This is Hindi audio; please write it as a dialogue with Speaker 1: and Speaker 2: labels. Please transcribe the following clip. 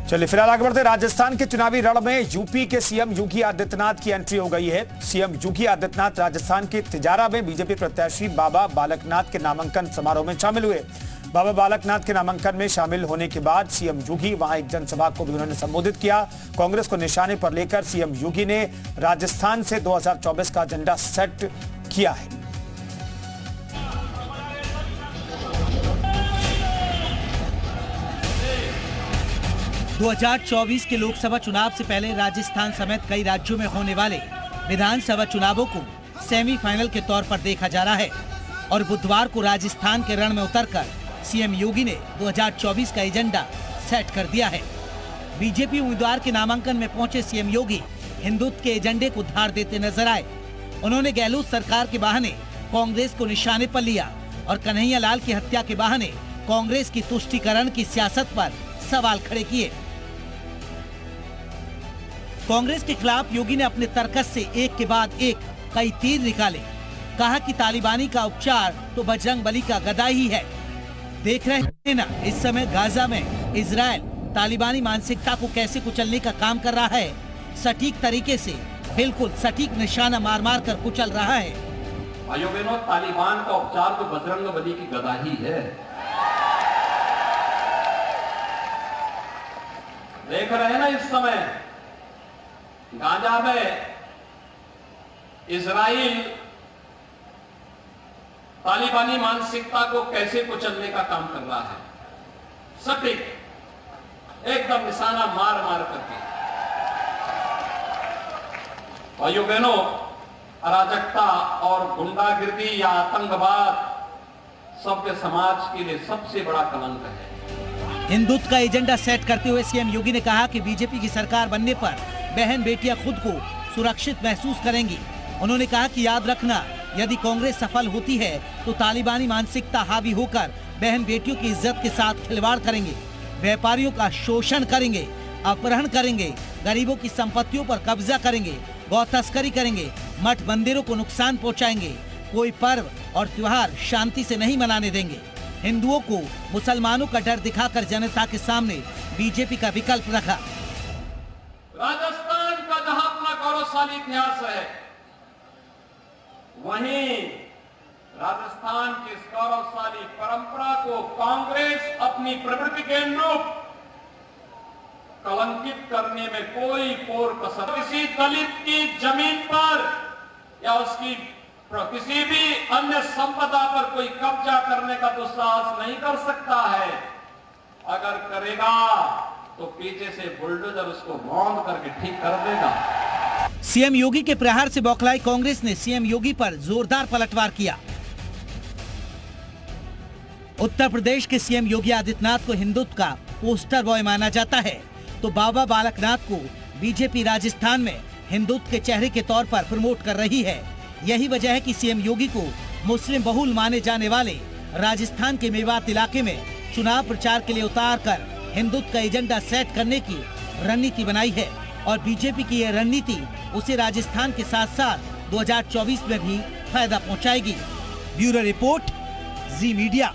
Speaker 1: चलिए फिलहाल आगे बढ़ते। राजस्थान के चुनावी रण में यूपी के सीएम योगी आदित्यनाथ की एंट्री हो गई है। सीएम योगी आदित्यनाथ राजस्थान के तिजारा में बीजेपी प्रत्याशी बाबा बालकनाथ के नामांकन समारोह में शामिल हुए। बाबा बालकनाथ के नामांकन में शामिल होने के बाद सीएम योगी वहां एक जनसभा को भी उन्होंने संबोधित किया। कांग्रेस को निशाने पर लेकर सीएम योगी ने राजस्थान से 2024 का एजेंडा सेट किया है।
Speaker 2: – 2024 के लोकसभा चुनाव से पहले राजस्थान समेत कई राज्यों में होने वाले विधानसभा चुनावों को सेमीफाइनल के तौर पर देखा जा रहा है और बुधवार को राजस्थान के रण में उतरकर सीएम योगी ने 2024 का एजेंडा सेट कर दिया है। बीजेपी उम्मीदवार के नामांकन में पहुंचे सीएम योगी हिंदुत्व के एजेंडे को धार देते नजर आए। उन्होंने गहलोत सरकार के बहाने कांग्रेस को निशाने पर लिया और कन्हैया लाल की हत्या के बहाने कांग्रेस की तुष्टीकरण की सियासत पर सवाल खड़े किए। कांग्रेस के खिलाफ योगी ने अपने तर्कस से एक के बाद एक कई तीर निकाले। कहा कि तालिबानी का उपचार तो बजरंगबली का गदा ही है। देख रहे हैं ना इस समय गाजा में इजराइल तालिबानी मानसिकता को कैसे कुचलने का काम कर रहा है। सटीक तरीके से बिल्कुल सटीक निशाना मार मार कर कुचल रहा है।
Speaker 3: भाइयों बहनों, तालिबान का उपचार तो बजरंगबली की गदा ही है। देख रहे हैं ना इस समय गाजा में इजराइल तालिबानी मानसिकता को कैसे कुचलने का काम कर रहा है। सटीक एकदम निशाना मार मार करके। भाइयों बहनों, अराजकता और गुंडागिर्दी या आतंकवाद सभ्य समाज के लिए सबसे बड़ा कलंक है।
Speaker 2: हिंदुत्व का एजेंडा सेट करते हुए सीएम योगी ने कहा कि बीजेपी की सरकार बनने पर बहन बेटियां खुद को सुरक्षित महसूस करेंगी। उन्होंने कहा कि याद रखना, यदि कांग्रेस सफल होती है तो तालिबानी मानसिकता हावी होकर बहन बेटियों की इज्जत के साथ खिलवाड़ करेंगे, व्यापारियों का शोषण करेंगे, अपहरण करेंगे, गरीबों की संपत्तियों पर कब्जा करेंगे, गौ तस्करी करेंगे, मठ मंदिरों को नुकसान पहुँचाएंगे, कोई पर्व और त्योहार शांति से नहीं मनाने देंगे। हिंदुओं को मुसलमानों का डर दिखाकर जनता के सामने बीजेपी का विकल्प रखा।
Speaker 3: राजस्थान का जहां अपना गौरवशाली इतिहास है, वहीं राजस्थान की इस गौरवशाली परंपरा को कांग्रेस अपनी प्रवृत्ति के अनुरूप कलंकित करने में कोई कोर कसर, किसी दलित की जमीन पर या उसकी किसी भी अन्य संपदा पर कोई कब्जा करने का दुस्साहस नहीं कर सकता है। अगर करेगा तो पीछे से बुलडोजर उसको बांध करके ठीक कर देगा।
Speaker 2: सीएम योगी के प्रहार से बौखलाई कांग्रेस ने सीएम योगी पर जोरदार पलटवार किया। उत्तर प्रदेश के सीएम योगी आदित्यनाथ को हिंदुत्व का पोस्टर बॉय माना जाता है, तो बाबा बालकनाथ को बीजेपी राजस्थान में हिंदुत्व के चेहरे के तौर पर प्रमोट कर रही है। यही वजह है कि सीएम योगी को मुस्लिम बहुल माने जाने वाले राजस्थान के मेवात इलाके में चुनाव प्रचार के लिए उतारकर हिंदुत्व का एजेंडा सेट करने की रणनीति बनाई है और बीजेपी की यह रणनीति उसे राजस्थान के साथ साथ 2024 में भी फायदा पहुंचाएगी। ब्यूरो रिपोर्ट, जी मीडिया।